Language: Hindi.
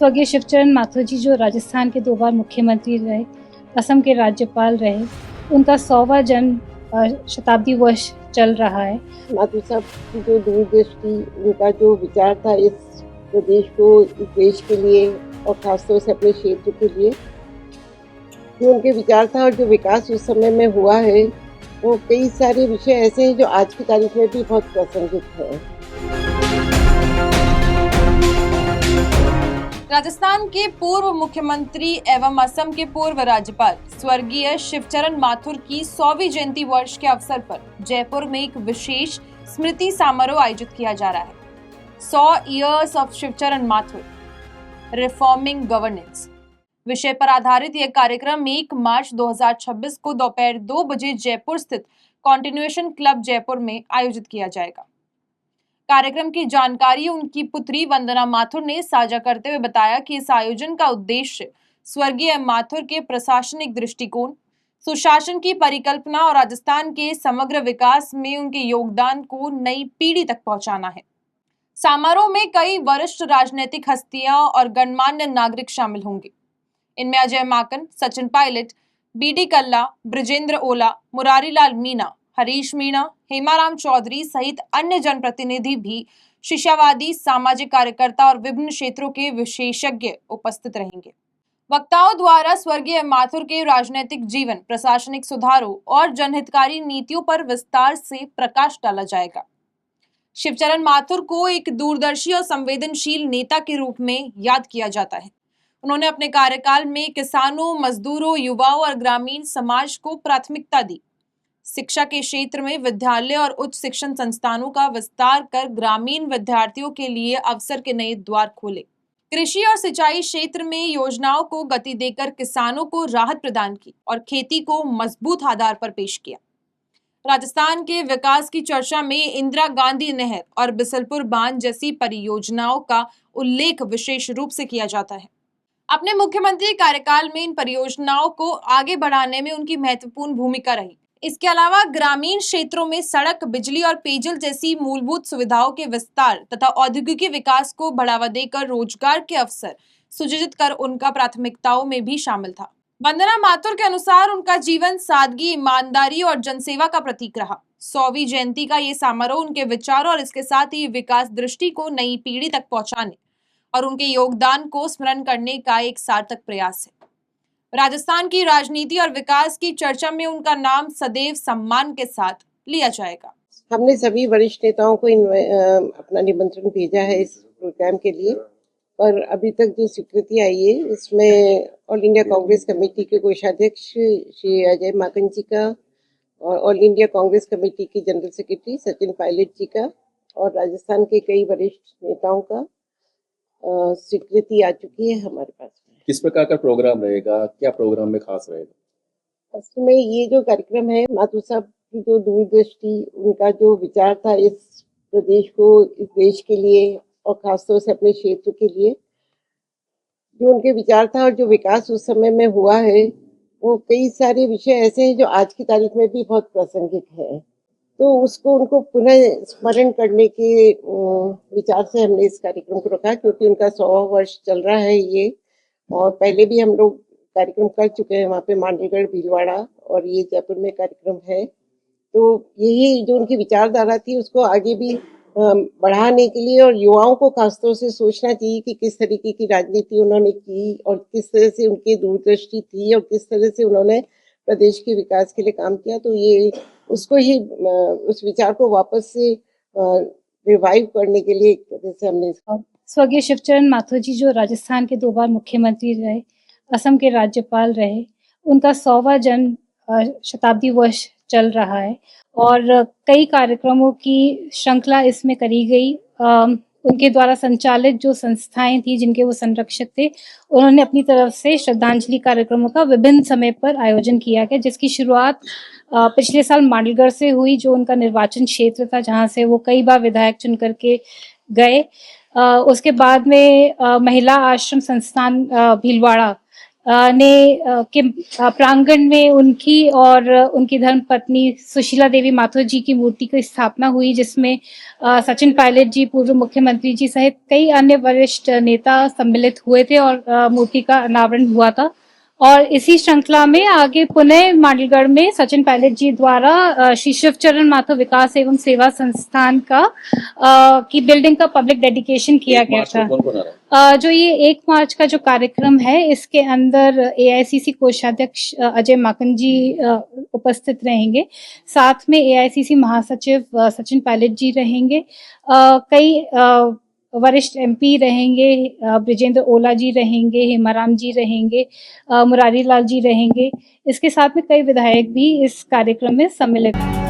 स्वर्गीय शिवचरण माथुर जी जो राजस्थान के 2 बार मुख्यमंत्री रहे, असम के राज्यपाल रहे, उनका 100वां जन्म शताब्दी वर्ष चल रहा है। माथुर साहब की जो दूरदृष्टि, उनका जो विचार था इस प्रदेश को, इस देश के लिए और खासतौर से अपने क्षेत्र के लिए, जो उनके विचार था और जो विकास उस समय में हुआ है, वो कई सारे विषय ऐसे हैं जो आज की तारीख में भी बहुत प्रासंगिक है। राजस्थान के पूर्व मुख्यमंत्री एवं असम के पूर्व राज्यपाल स्वर्गीय शिवचरण माथुर की 100वीं जयंती वर्ष के अवसर पर जयपुर में एक विशेष स्मृति समारोह आयोजित किया जा रहा है। 100 years of Shivcharan Mathur, reforming governance विषय पर आधारित यह कार्यक्रम 1 मार्च 2026 को दोपहर 2 बजे जयपुर स्थित कॉन्टिन्यूएशन क्लब जयपुर में आयोजित किया जाएगा। कार्यक्रम की जानकारी उनकी पुत्री वंदना माथुर ने साझा करते हुए बताया कि इस आयोजन का उद्देश्य स्वर्गीय माथुर के प्रशासनिक दृष्टिकोण, सुशासन की परिकल्पना और राजस्थान के समग्र विकास में उनके योगदान को नई पीढ़ी तक पहुंचाना है। समारोह में कई वरिष्ठ राजनीतिक हस्तियां और गणमान्य नागरिक शामिल होंगे। इनमें अजय माकन, सचिन पायलट, बीडी कल्ला, ब्रजेंद्र ओला, मुरारी लाल मीणा, हरीश मीणा, हेमाराम चौधरी सहित अन्य जनप्रतिनिधि भी शिक्षावादी, सामाजिक कार्यकर्ता और विभिन्न क्षेत्रों के विशेषज्ञ उपस्थित रहेंगे। वक्ताओं द्वारा स्वर्गीय माथुर के राजनीतिक जीवन, प्रशासनिक सुधारों और जनहितकारी नीतियों पर विस्तार से प्रकाश डाला जाएगा। शिवचरण माथुर को एक दूरदर्शी और संवेदनशील नेता के रूप में याद किया जाता है। उन्होंने अपने कार्यकाल में किसानों, मजदूरों, युवाओं और ग्रामीण समाज को प्राथमिकता दी। शिक्षा के क्षेत्र में विद्यालय और उच्च शिक्षण संस्थानों का विस्तार कर ग्रामीण विद्यार्थियों के लिए अवसर के नए द्वार खोले। कृषि और सिंचाई क्षेत्र में योजनाओं को गति देकर किसानों को राहत प्रदान की और खेती को मजबूत आधार पर पेश किया। राजस्थान के विकास की चर्चा में इंदिरा गांधी नहर और बिसलपुर बांध जैसी परियोजनाओं का उल्लेख विशेष रूप से किया जाता है। अपने मुख्यमंत्री कार्यकाल में इन परियोजनाओं को आगे बढ़ाने में उनकी महत्वपूर्ण भूमिका रही। इसके अलावा ग्रामीण क्षेत्रों में सड़क, बिजली और पेयजल जैसी मूलभूत सुविधाओं के विस्तार तथा औद्योगिक विकास को बढ़ावा देकर रोजगार के अवसर सृजित कर उनका प्राथमिकताओं में भी शामिल था। वंदना माथुर के अनुसार उनका जीवन सादगी, ईमानदारी और जनसेवा का प्रतीक रहा। 100वीं जयंती का ये समारोह उनके विचारों और इसके साथ ही विकास दृष्टि को नई पीढ़ी तक पहुंचाने और उनके योगदान को स्मरण करने का एक सार्थक प्रयास है। राजस्थान की राजनीति और विकास की चर्चा में उनका नाम सदैव सम्मान के साथ लिया जाएगा। हमने सभी वरिष्ठ नेताओं को अपना निमंत्रण भेजा है इस प्रोग्राम के लिए, पर अभी तक जो स्वीकृति आई है इसमें ऑल इंडिया कांग्रेस कमेटी के कोषाध्यक्ष श्री अजय माकन जी का और ऑल इंडिया कांग्रेस कमेटी के जनरल सेक्रेटरी सचिन पायलट जी का और राजस्थान के कई वरिष्ठ नेताओं का स्वीकृति आ चुकी है हमारे पास में। किस प्रकार का प्रोग्राम रहेगा, क्या प्रोग्राम में खास रहेगा? असल में ये जो कार्यक्रम है, माथुर साहब की जो दूरदृष्टि, उनका जो विचार था इस प्रदेश को, इस देश के लिए और खासतौर से अपने क्षेत्र के लिए, जो उनके विचार था और जो विकास उस समय में हुआ है, वो कई सारे विषय ऐसे हैं जो आज की तारीख में भी बहुत प्रासंगिक है। तो उसको उनको पुनः स्मरण करने के विचार से हमने इस कार्यक्रम को रखा, क्योंकि उनका 100वां वर्ष चल रहा है ये, और पहले भी हम लोग कार्यक्रम कर चुके हैं वहाँ पे मांडलगढ़, भीलवाड़ा, और ये जयपुर में कार्यक्रम है। तो यही जो उनकी विचारधारा थी उसको आगे भी बढ़ाने के लिए और युवाओं को खासतौर से सोचना चाहिए कि किस तरीके की राजनीति उन्होंने की और किस तरह से उनकी दूरदृष्टि थी और किस तरह से उन्होंने प्रदेश के विकास के लिए काम किया। तो ये उसको ही उस विचार को वापस से रिवाइव करने के लिए एक तरह से हमने स्वर्गीय शिवचरण माथुर जी जो राजस्थान के 2 बार मुख्यमंत्री रहे, असम के राज्यपाल रहे, उनका 100वां जन्म शताब्दी वर्ष चल रहा है और कई कार्यक्रमों की श्रृंखला इसमें करी गई। उनके द्वारा संचालित जो संस्थाएं थी जिनके वो संरक्षक थे, उन्होंने अपनी तरफ से श्रद्धांजलि कार्यक्रमों का विभिन्न समय पर आयोजन किया गया, जिसकी शुरुआत पिछले साल मांडलगढ़ से हुई, जो उनका निर्वाचन क्षेत्र था जहां से वो कई बार विधायक चुन करके गए। उसके बाद में महिला आश्रम संस्थान भीलवाड़ा के प्रांगण में उनकी और उनकी धर्मपत्नी सुशीला देवी माथुर जी की मूर्ति की स्थापना हुई, जिसमें सचिन पायलट जी, पूर्व मुख्यमंत्री जी सहित कई अन्य वरिष्ठ नेता सम्मिलित हुए थे और मूर्ति का अनावरण हुआ था। और इसी श्रृंखला में आगे पुणे मांडलगढ़ में सचिन पायलट जी द्वारा श्री शिवचरण माथुर विकास एवं सेवा संस्थान की बिल्डिंग का पब्लिक डेडिकेशन किया गया था। कौन कौन आ रहा है? जो ये 1 मार्च का जो कार्यक्रम है, इसके अंदर एआईसीसी कोषाध्यक्ष अजय माकन जी उपस्थित रहेंगे। साथ में एआईसीसी महासचिव सचिन पायलट जी रहेंगे। कई वरिष्ठ एमपी रहेंगे, ब्रिजेंद्र ओला जी रहेंगे, हेमाराम जी रहेंगे, मुरारी लाल जी रहेंगे। इसके साथ में कई विधायक भी इस कार्यक्रम में सम्मिलित हैं।